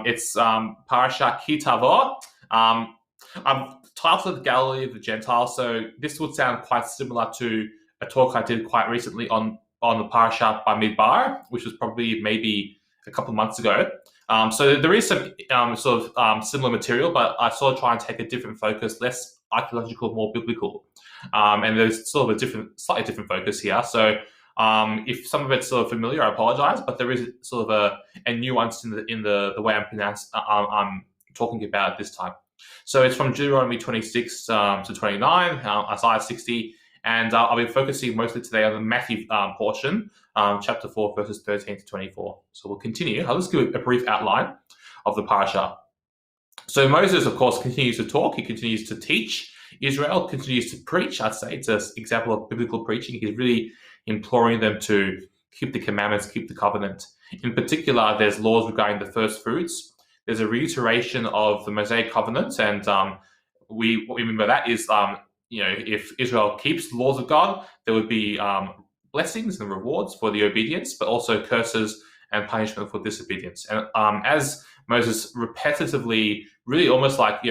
It's Parashah Tavo. I've titled Galilee of the Gentiles, so this would sound quite similar to a talk I did quite recently on the Parashah Bamidbar, which was probably maybe a couple of months ago. So there is some similar material, but I sort of try and take a different focus, less archaeological, more biblical. And there's sort of a slightly different focus here. So if some of it's sort of familiar, I apologize, but there is sort of a nuance in the way I'm talking about it this time. So it's from Deuteronomy 26 to 29, Isaiah 60, and I'll be focusing mostly today on the Matthew portion, chapter 4, verses 13 to 24. So we'll continue. I'll just give a brief outline of the parasha. So Moses, of course, continues to talk. He continues to teach. Israel continues to preach. I'd say it's an example of biblical preaching. He's really imploring them to keep the commandments, keep the covenant. In particular, there's laws regarding the first fruits. There's a reiteration of the Mosaic covenant, and what we mean by that is, if Israel keeps the laws of God, there would be blessings and rewards for the obedience, but also curses and punishment for disobedience. And as Moses repetitively, really almost like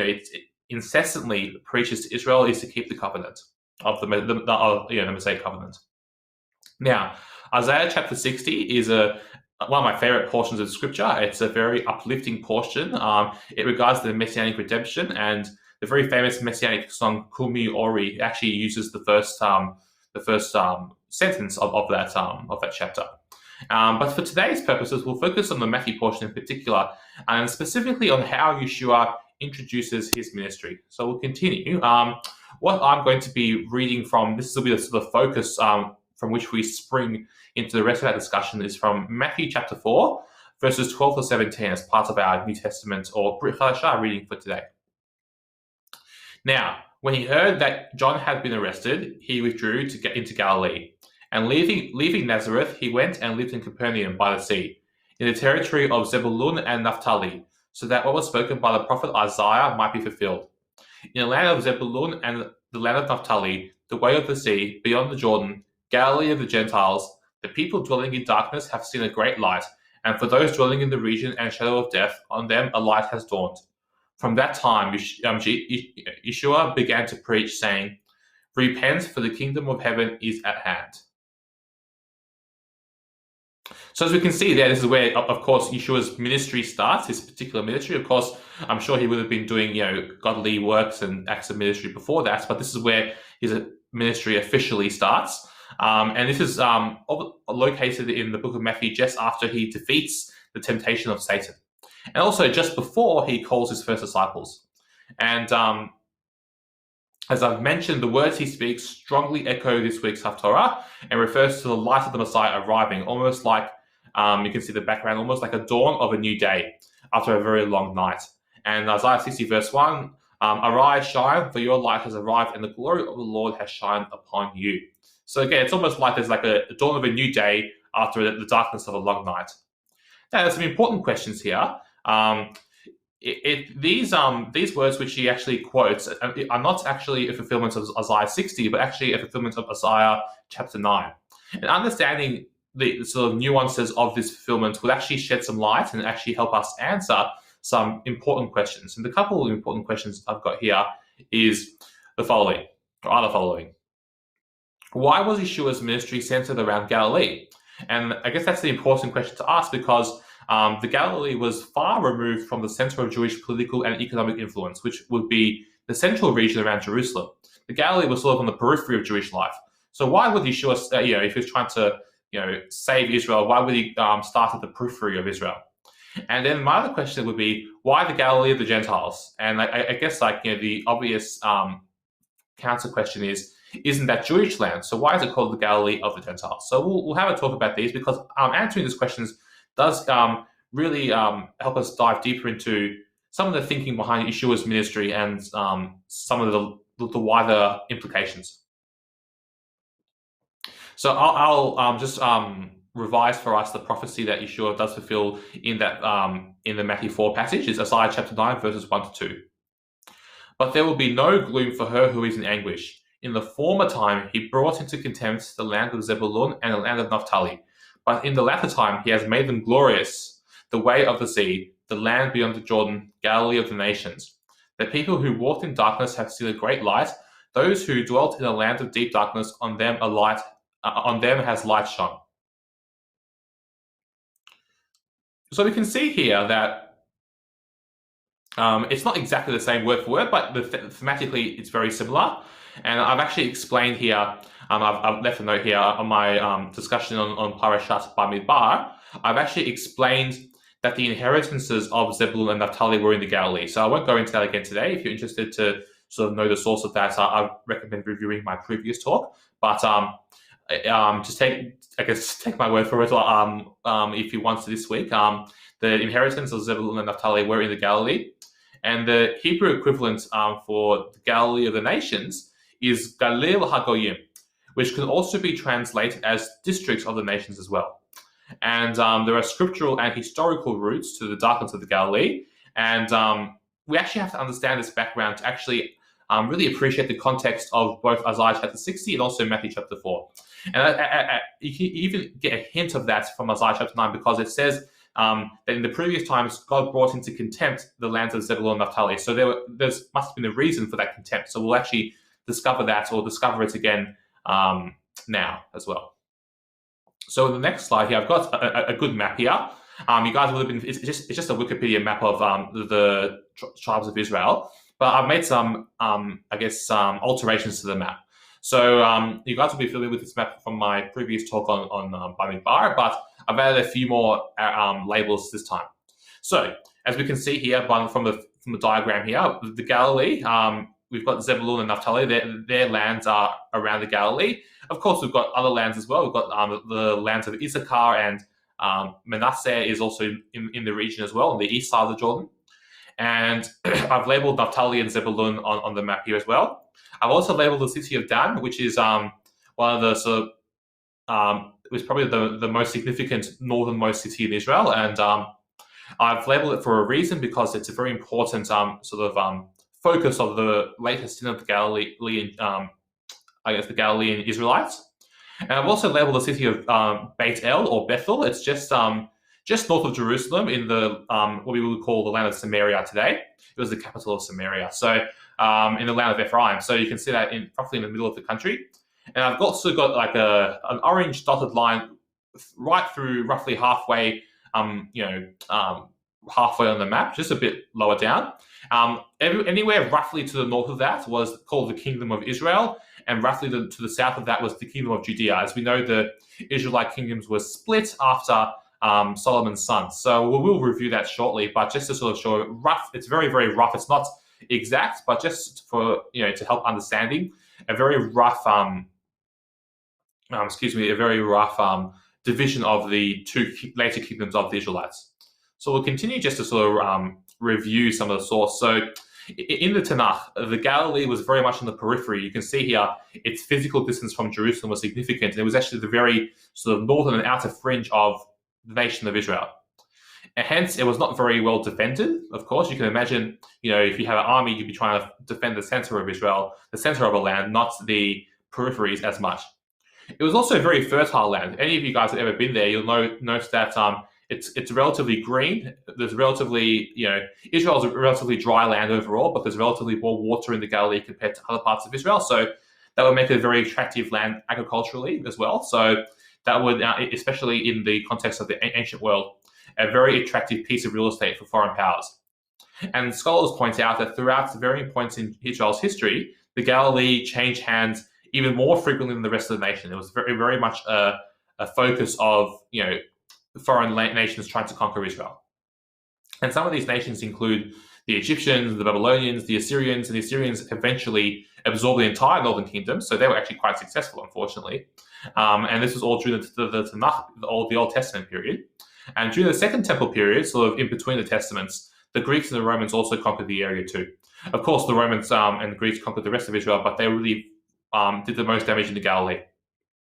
incessantly preaches to Israel, is to keep the covenant of the Mosaic covenant. Now, Isaiah chapter 60 is one of my favorite portions of Scripture. It's a very uplifting portion. It regards the messianic redemption, and the very famous messianic song "Kumi Ori" actually uses the first sentence of that chapter. But for today's purposes, we'll focus on the Matthew portion in particular, and specifically on how Yeshua introduces his ministry. So we'll continue. What I'm going to be reading from, this will be the sort of focus from which we spring into the rest of our discussion, is from Matthew chapter 4, verses 12 to 17 as part of our New Testament or Brit Chadasha reading for today. Now, when he heard that John had been arrested, he withdrew to get into Galilee. And leaving Nazareth, he went and lived in Capernaum by the sea, in the territory of Zebulun and Naphtali, so that what was spoken by the prophet Isaiah might be fulfilled. In the land of Zebulun and the land of Naphtali, the way of the sea, beyond the Jordan, Galilee of the Gentiles, the people dwelling in darkness have seen a great light, and for those dwelling in the region and shadow of death, on them a light has dawned. From that time, Yeshua began to preach, saying, "Repent, for the kingdom of heaven is at hand." So as we can see there, this is where, of course, Yeshua's ministry starts, his particular ministry. Of course, I'm sure he would have been doing, godly works and acts of ministry before that, but this is where his ministry officially starts. And this is located in the book of Matthew just after he defeats the temptation of Satan. And also just before he calls his first disciples. And as I've mentioned, the words he speaks strongly echo this week's Haftorah and refers to the light of the Messiah arriving, almost like, you can see the background, almost like a dawn of a new day after a very long night. And Isaiah 60 verse 1, "Arise, shine, for your light has arrived, and the glory of the Lord has shined upon you." So again, it's almost like there's like a dawn of a new day after the darkness of a long night. Now, there's some important questions here. These words which he actually quotes are not actually a fulfillment of Isaiah 60, but actually a fulfillment of Isaiah chapter 9. And understanding the sort of nuances of this fulfillment will actually shed some light and actually help us answer some important questions. And the couple of important questions I've got here is the following, or are the following. Why was Yeshua's ministry centered around Galilee? And I guess that's the important question to ask, because the Galilee was far removed from the center of Jewish political and economic influence, which would be the central region around Jerusalem. The Galilee was sort of on the periphery of Jewish life. So why would Yeshua, if he was trying to, save Israel, why would he start at the periphery of Israel? And then my other question would be, why the Galilee of the Gentiles? And I guess the obvious counter question is, isn't that Jewish land? So why is it called the Galilee of the Gentiles? So we'll have a talk about these, because answering these questions does really help us dive deeper into some of the thinking behind Yeshua's ministry and some of the wider implications. So I'll just revise for us the prophecy that Yeshua does fulfill in that in the Matthew 4 passage. It's Isaiah chapter 9, verses 1 to 2. "But there will be no gloom for her who is in anguish. In the former time he brought into contempt the land of Zebulun and the land of Naphtali. But in the latter time he has made them glorious, the way of the sea, the land beyond the Jordan, Galilee of the nations. The people who walked in darkness have seen a great light. Those who dwelt in a land of deep darkness, on them has light shone. So we can see here that it's not exactly the same word for word, but thematically it's very similar. And I've actually explained here, I've left a note here on my discussion on Parashah Bamidbar. I've actually explained that the inheritances of Zebulun and Naphtali were in the Galilee. So I won't go into that again today. If you're interested to sort of know the source of that, I recommend reviewing my previous talk. But just take my word for it. If you want to this week, the inheritance of Zebulun and Naphtali were in the Galilee, and the Hebrew equivalent for the Galilee of the nations is Galilee HaGoyim, which can also be translated as districts of the nations as well. And there are scriptural and historical roots to the darkness of the Galilee, and we actually have to understand this background to actually really appreciate the context of both Isaiah chapter 60 and also Matthew chapter 4. And you can even get a hint of that from Isaiah chapter 9, because it says that in the previous times, God brought into contempt the lands of Zebulun and Naphtali. So there must have been a reason for that contempt. So we'll actually discover it again now as well. So in the next slide here, I've got a good map here. You guys would have been, it's just a Wikipedia map of the tribes of Israel, but I've made some, alterations to the map. So you guys will be familiar with this map from my previous talk on Bamidbar, but I've added a few more labels this time. So as we can see here from the diagram here, the Galilee, we've got Zebulun and Naphtali. Their lands are around the Galilee. Of course, we've got other lands as well. We've got the lands of Issachar, and Manasseh is also in the region as well, on the east side of the Jordan. And I've labeled Naphtali and Zebulun on the map here as well. I've also labeled the city of Dan, which is one of the it was probably the most significant northernmost city in Israel, and I've labeled it for a reason, because it's a very important focus of the latest sin of the Galilean, the Galilean Israelites. And I've also labeled the city of Beit El, or Bethel. It's just north of Jerusalem, in the what we would call the land of Samaria today. It was the capital of Samaria. So in the land of Ephraim. So you can see that roughly in the middle of the country. And I've also got like an orange dotted line right through, roughly halfway, halfway on the map, just a bit lower down. Anywhere roughly to the north of that was called the Kingdom of Israel, and roughly to the south of that was the Kingdom of Judea. As we know, the Israelite kingdoms were split after Solomon's son. So we'll review that shortly, but just to sort of show rough, it's very, very rough. It's not exact, but just for, to help understanding, a very rough, division of the two later kingdoms of the Israelites. So we'll continue just to sort of review some of the source. So in the Tanach, the Galilee was very much on the periphery. You can see here its physical distance from Jerusalem was significant, and it was actually the very sort of northern and outer fringe of the nation of Israel. And hence, it was not very well defended. Of course, you can imagine, if you have an army, you'd be trying to defend the center of Israel, the center of a land, not the peripheries as much. It was also a very fertile land. Any of you guys have ever been there, you'll notice that it's relatively green. There's relatively, Israel's a relatively dry land overall, but there's relatively more water in the Galilee compared to other parts of Israel. So that would make it a very attractive land agriculturally as well. So that would, especially in the context of the ancient world, a very attractive piece of real estate for foreign powers. And scholars point out that throughout the varying points in Israel's history, the Galilee changed hands even more frequently than the rest of the nation. It was very, very much a focus of, foreign nations trying to conquer Israel. And some of these nations include the Egyptians, the Babylonians, the Assyrians, and the Assyrians eventually absorbed the entire northern kingdom. So they were actually quite successful, unfortunately. And this was all during the Tanach, the Old Testament period. And during the Second Temple period, sort of in between the Testaments, the Greeks and the Romans also conquered the area too. Of course, the Romans and the Greeks conquered the rest of Israel, but they really did the most damage in the Galilee.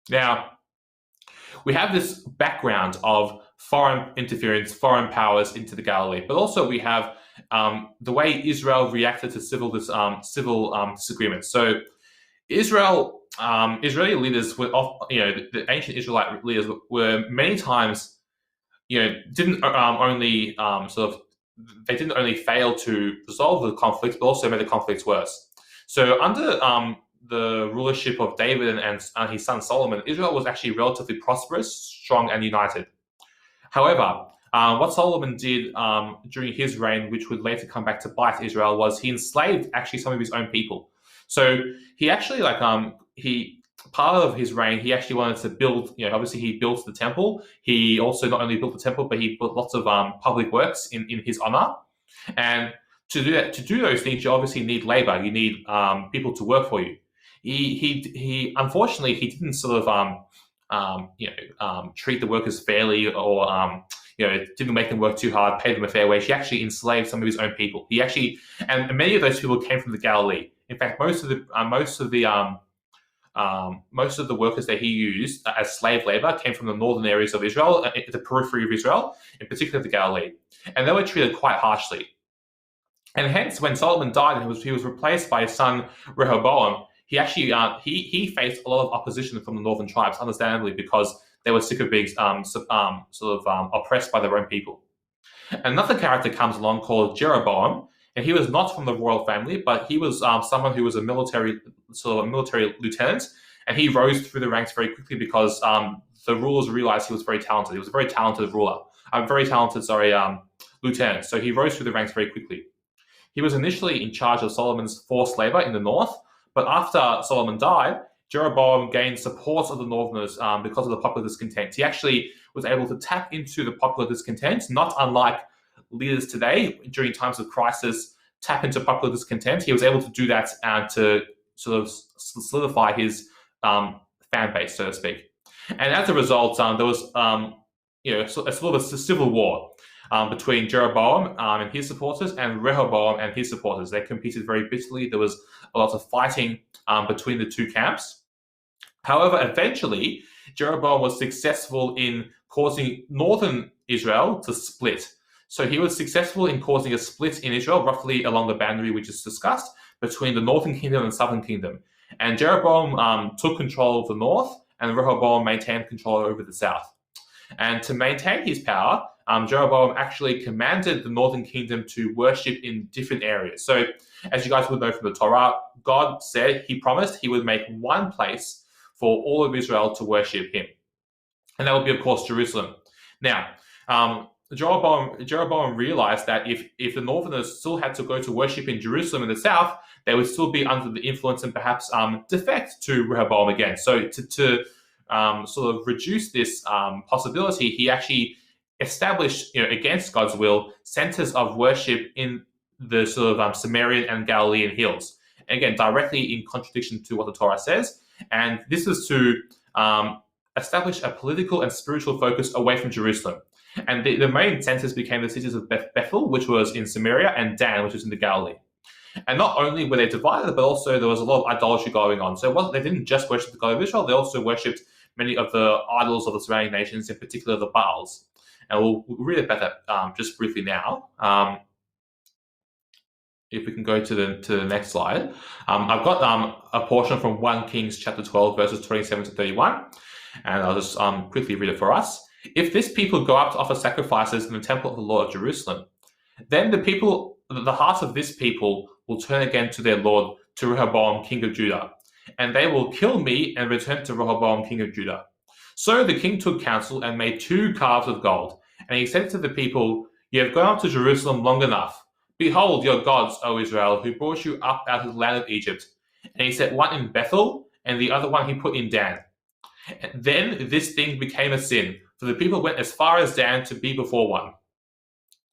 Now, we have this background of foreign interference, foreign powers into the Galilee, but also we have the way Israel reacted to civil disagreements. So Israeli leaders were, the ancient Israelite leaders were many times, didn't only sort of they didn't only fail to resolve the conflict, but also made the conflicts worse. So under the rulership of David and his son Solomon, Israel was actually relatively prosperous, strong, and united. However, what Solomon did during his reign, which would later come back to bite Israel, was he enslaved actually some of his own people. So he actually part of his reign, he actually wanted to build, obviously he built the temple. He also not only built the temple, but he built lots of public works in his honor. And to do those things, you obviously need labor. You need people to work for you. He unfortunately, he didn't sort of treat the workers fairly, or didn't make them work too hard, pay them a fair wage. He actually enslaved some of his own people. And many of those people came from the Galilee. In fact, most of the workers that he used as slave labor came from the northern areas of Israel, the periphery of Israel, in particular the Galilee, and they were treated quite harshly. And hence, when Solomon died and he was replaced by his son Rehoboam, he actually he faced a lot of opposition from the northern tribes, understandably, because they were sick of being oppressed by their own people. Another character comes along called Jeroboam, and he was not from the royal family, but he was someone who was a military lieutenant, and he rose through the ranks very quickly because the rulers realized he was very talented. He was a very talented lieutenant. So he rose through the ranks very quickly. He was initially in charge of Solomon's forced labor in the north, but after Solomon died, Jeroboam gained support of the northerners because of the popular discontent. He actually was able to tap into the popular discontent, not unlike leaders today during times of crisis tap into popular discontent. He was able to do that to sort of solidify his fan base, so to speak. And as a result, there was a sort of a civil war between Jeroboam and his supporters and Rehoboam and his supporters. They competed very bitterly. There was a lot of fighting between the two camps. However, eventually, Jeroboam was successful in causing northern Israel to split. So he was successful in causing a split in Israel, roughly along the boundary we just discussed, between the northern kingdom and southern kingdom. And Jeroboam took control of the north, and Rehoboam maintained control over the south. And to maintain his power, Jeroboam actually commanded the northern kingdom to worship in different areas. So, as you guys would know from the Torah, God said, he promised he would make one place for all of Israel to worship him. And that would be, of course, Jerusalem. Now, Jeroboam realized that if the northerners still had to go to worship in Jerusalem in the south, they would still be under the influence and perhaps defect to Rehoboam again. So to sort of reduce this possibility, he actually established, against God's will, centers of worship in the sort of Samarian and Galilean hills. Again, directly in contradiction to what the Torah says. And this was to establish a political and spiritual focus away from Jerusalem. And the main centers became the cities of Bethel, which was in Samaria, and Dan, which was in the Galilee. And not only were they divided, but also there was a lot of idolatry going on. So they didn't just worship the God of Israel, they also worshipped many of the idols of the surrounding nations, in particular the Baals. And we'll read about that just briefly now. If we can go to the next slide. I've got a portion from 1 Kings chapter 12, verses 27 to 31. And I'll just quickly read it for us. If this people go up to offer sacrifices in the temple of the Lord of Jerusalem, then the hearts of this people will turn again to their Lord, to Rehoboam, king of Judah, and they will kill me and return to Rehoboam, king of Judah. So the king took counsel and made 2 calves of gold. And he said to the people, you have gone up to Jerusalem long enough. Behold your gods, O Israel, who brought you up out of the land of Egypt. And he set one in Bethel, and the other one he put in Dan. And then this thing became a sin, for the people went as far as Dan to be before one.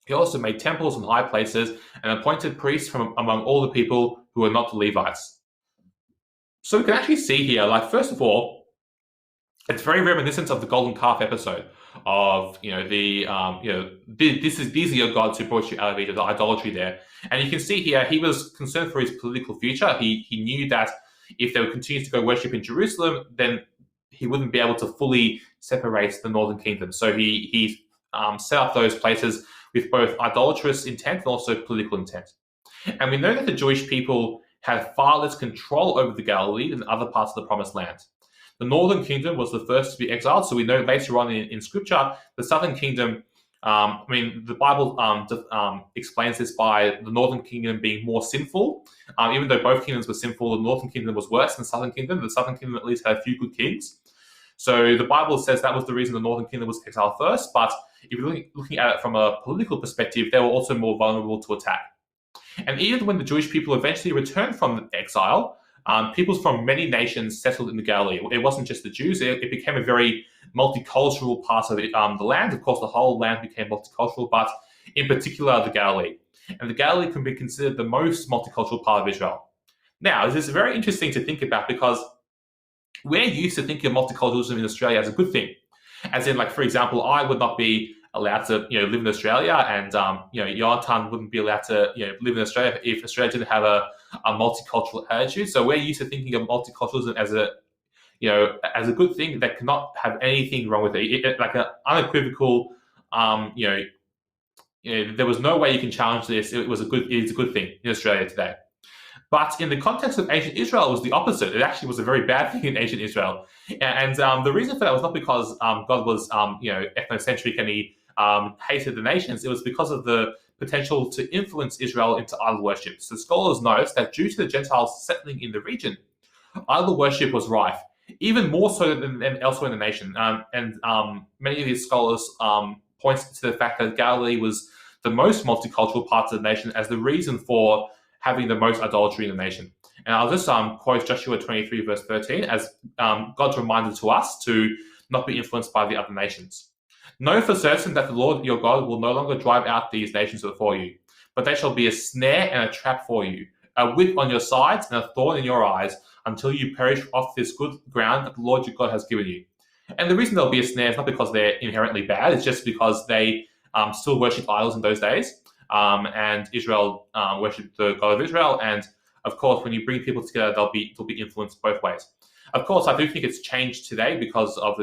He also made temples and high places, and appointed priests from among all the people who were not the Levites. So we can actually see here, first of all, it's very reminiscent of the golden calf episode of, these are your gods who brought you out of Egypt, the idolatry there. And you can see here, he was concerned for his political future. He knew that if they would continue to go worship in Jerusalem, then he wouldn't be able to fully separate the northern kingdom. So he set up those places with both idolatrous intent and also political intent. And we know that the Jewish people had far less control over the Galilee than other parts of the Promised Land. The northern kingdom was the first to be exiled, so we know later on in Scripture, the southern kingdom The Bible explains this by the northern kingdom being more sinful. Even though both kingdoms were sinful, the northern kingdom was worse than the southern kingdom. The southern kingdom at least had a few good kings. So the Bible says that was the reason the northern kingdom was exiled first. But if you're looking at it from a political perspective, they were also more vulnerable to attack. And even when the Jewish people eventually returned from exile, people from many nations settled in the Galilee. It wasn't just the Jews. It became a very multicultural part of the land. Of course, the whole land became multicultural, but in particular, the Galilee. And the Galilee can be considered the most multicultural part of Israel. Now, this is very interesting to think about because we're used to thinking of multiculturalism in Australia as a good thing. As in, like, for example, I would not be allowed to live in Australia, and Yonatan wouldn't be allowed to live in Australia if Australia didn't have a multicultural attitude. So we're used to thinking of multiculturalism as a good thing that cannot have anything wrong with it. Like an unequivocal, there was no way you can challenge this. It is a good thing in Australia today. But in the context of ancient Israel, it was the opposite. It actually was a very bad thing in ancient Israel. And the reason for that was not because God was ethnocentric and he hated the nations. It was because of the potential to influence Israel into idol worship. So scholars note that due to the Gentiles settling in the region, idol worship was rife, even more so than elsewhere in the nation. Many of these scholars point to the fact that Galilee was the most multicultural part of the nation as the reason for having the most idolatry in the nation. And I'll just quote Joshua 23 verse 13 as God's reminder to us to not be influenced by the other nations. Know for certain that the Lord your God will no longer drive out these nations before you, but they shall be a snare and a trap for you, a whip on your sides and a thorn in your eyes, until you perish off this good ground that the Lord your God has given you. And the reason there'll be a snare is not because they're inherently bad, it's just because they still worship idols in those days. And Israel worshipped the God of Israel. And of course, when you bring people together, they'll be influenced both ways. Of course, I do think it's changed today because of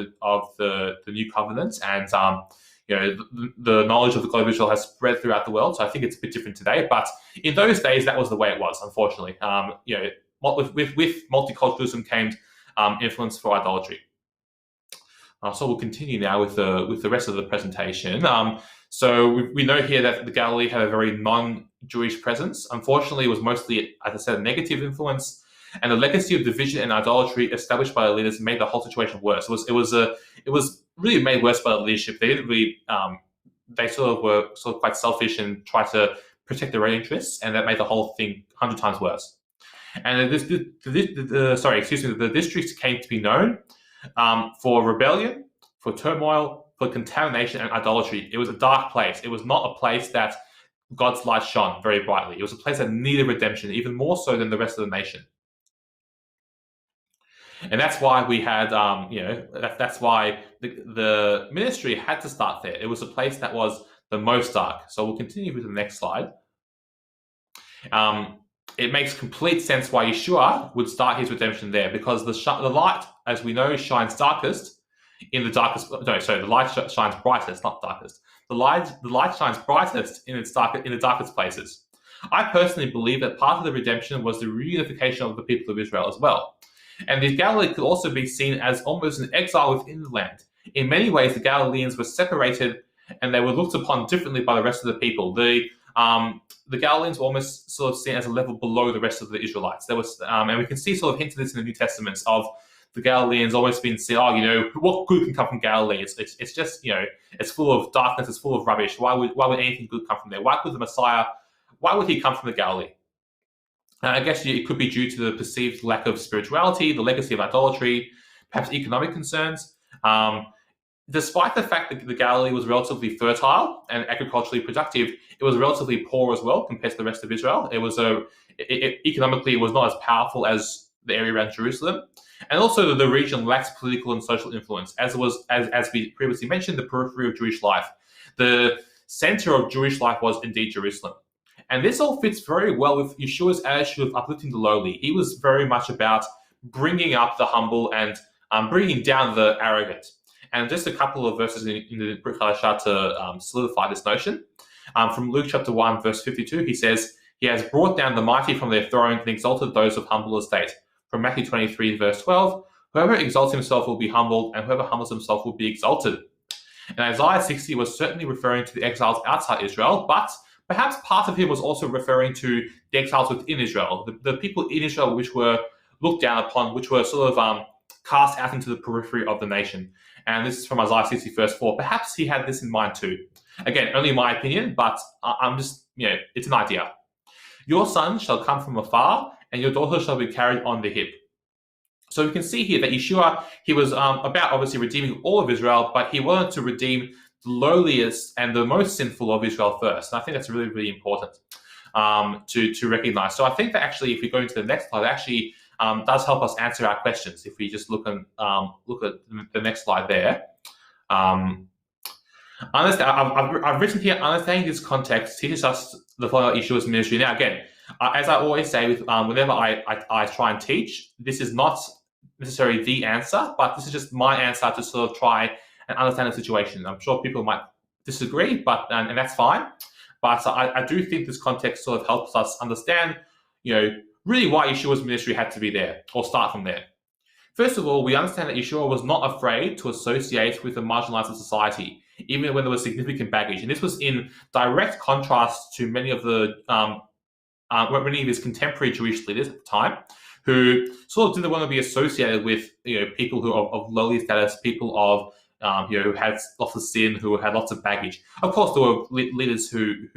the new covenant, and the knowledge of the God of Israel has spread throughout the world. So I think it's a bit different today. But in those days, that was the way it was. Unfortunately, with multiculturalism came influence for idolatry. So we'll continue now with the rest of the presentation. So we know here that the Galilee had a very non-Jewish presence. Unfortunately, it was mostly, as I said, a negative influence, and the legacy of division and idolatry established by the leaders made the whole situation worse. It was really made worse by the leadership. They didn't really, they were quite selfish and tried to protect their own interests, and that made the whole thing 100 times worse. And the districts came to be known for rebellion, for turmoil, for contamination and idolatry. It was a dark place. It was not a place that God's light shone very brightly. It was a place that needed redemption, even more so than the rest of the nation. And that's why we had, that's why the ministry had to start there. It was a place that was the most dark. So we'll continue with the next slide. It makes complete sense why Yeshua would start his redemption there, because the light, as we know, shines darkest in the darkest. No, sorry, the light shines brightest, not darkest. The light shines brightest in the darkest places. I personally believe that part of the redemption was the reunification of the people of Israel as well. And the Galilee could also be seen as almost an exile within the land. In many ways, the Galileans were separated and they were looked upon differently by the rest of the people. The Galileans were almost sort of seen as a level below the rest of the Israelites. There was, and we can see sort of hints of this in the New Testament of the Galileans almost being seen, what good can come from Galilee? It's just, it's full of darkness, it's full of rubbish. Why would anything good come from there? Why would the Messiah, why would he come from the Galilee? And I guess it could be due to the perceived lack of spirituality, the legacy of idolatry, perhaps economic concerns. Despite the fact that the Galilee was relatively fertile and agriculturally productive, it was relatively poor as well compared to the rest of Israel. It was economically, it was not as powerful as the area around Jerusalem. And also the region lacks political and social influence, as we previously mentioned, the periphery of Jewish life. The center of Jewish life was indeed Jerusalem. And this all fits very well with Yeshua's attitude of uplifting the lowly. He was very much about bringing up the humble and bringing down the arrogant. And just a couple of verses in the Brit Chadasha to solidify this notion. From Luke chapter 1, verse 52, he says, "He has brought down the mighty from their throne and exalted those of humble estate." From Matthew 23, verse 12, "Whoever exalts himself will be humbled, and whoever humbles himself will be exalted." And Isaiah 60 was certainly referring to the exiles outside Israel, but perhaps part of him was also referring to the exiles within Israel, the people in Israel which were looked down upon, which were sort of cast out into the periphery of the nation. And this is from Isaiah 60, verse 4. Perhaps he had this in mind too. Again, only my opinion, but I'm just, it's an idea. Your son shall come from afar, and your daughter shall be carried on the hip. So we can see here that Yeshua, he was about obviously redeeming all of Israel, but he wanted to redeem the lowliest and the most sinful of Israel first. And I think that's really, really important to recognize. So I think that actually, if we go into the next slide, it actually does help us answer our questions. If we just look at the next slide there. I've written here, understanding this context teaches us the following Yeshua's ministry. Now, again, as I always say, whenever I try and teach, this is not necessarily the answer, but this is just my answer to sort of try and understand the situation. I'm sure people might disagree, but and that's fine. But I do think this context sort of helps us understand, really why Yeshua's ministry had to be there, or start from there. First of all, we understand that Yeshua was not afraid to associate with the marginalized of society, even when there was significant baggage. And this was in direct contrast to many of his contemporary Jewish leaders at the time, who sort of didn't want to be associated with people who are of lowly status, people of who had lots of sin, who had lots of baggage. Of course, there were leaders who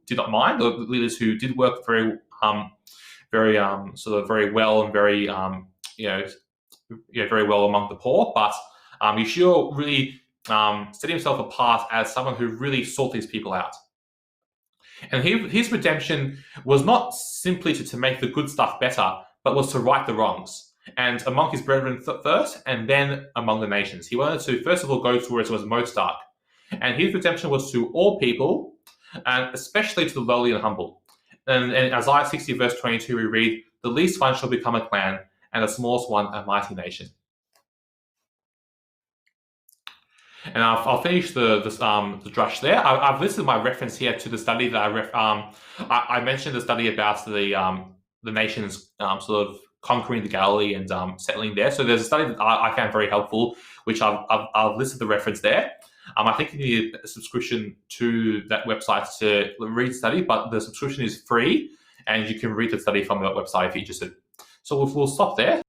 did not mind, or leaders who did work very well and very very well among the poor. But Yeshua really set himself apart as someone who really sought these people out. And his redemption was not simply to make the good stuff better, but was to right the wrongs. And among his brethren first, and then among the nations. He wanted to, first of all, go to where it was most dark. And his redemption was to all people, and especially to the lowly and humble. And in Isaiah 60, verse 22, we read, "The least one shall become a clan, and the smallest one a mighty nation." And I'll finish the drash there. I've listed my reference here to the study that I mentioned, the study about the nations sort of conquering the Galilee and settling there. So there's a study that I found very helpful, which I've listed the reference there. I think you need a subscription to that website to read the study, but the subscription is free, and you can read the study from that website if you're interested. So we'll stop there.